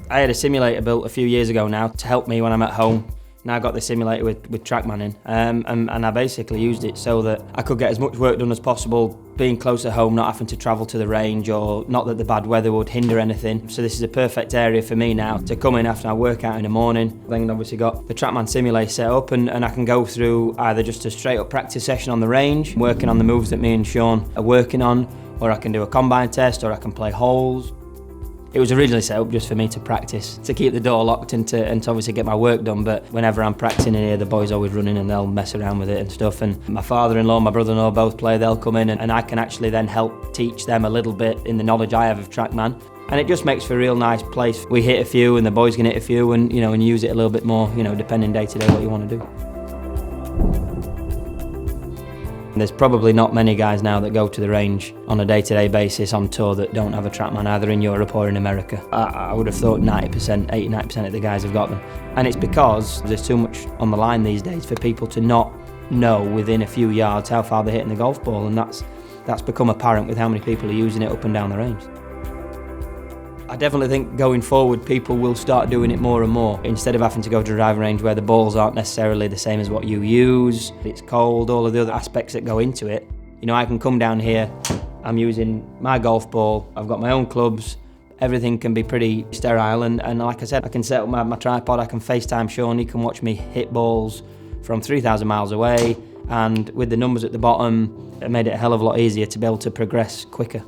I had a simulator built a few years ago now to help me when I'm at home. Now I got the simulator with TrackMan in, and I basically used it so that I could get as much work done as possible, being close at home, not having to travel to the range, or not that the bad weather would hinder anything. So this is a perfect area for me now to come in after I work out in the morning. Then obviously got the TrackMan simulator set up, and I can go through either just a straight up practice session on the range, working on the moves that me and Sean are working on, or I can do a combine test, or I can play holes. It was originally set up just for me to practice, to keep the door locked and to obviously get my work done, but whenever I'm practicing in here, the boys always run in and they'll mess around with it and stuff. And my father-in-law, my brother-in-law both play, they'll come in and I can actually then help teach them a little bit in the knowledge I have of TrackMan. And it just makes for a real nice place. We hit a few and the boys can hit a few and, and use it a little bit more, depending day to day what you want to do. There's probably not many guys now that go to the range on a day-to-day basis on tour that don't have a TrackMan either in Europe or in America. I would have thought 80-90% of the guys have got them. And it's because there's too much on the line these days for people to not know within a few yards how far they're hitting the golf ball, and that's become apparent with how many people are using it up and down the range. I definitely think going forward people will start doing it more and more. Instead of having to go to a driving range where the balls aren't necessarily the same as what you use, it's cold, all of the other aspects that go into it. I can come down here, I'm using my golf ball, I've got my own clubs, everything can be pretty sterile, and like I said, I can set up my tripod, I can FaceTime Sean, he can watch me hit balls from 3,000 miles away, and with the numbers at the bottom, it made it a hell of a lot easier to be able to progress quicker.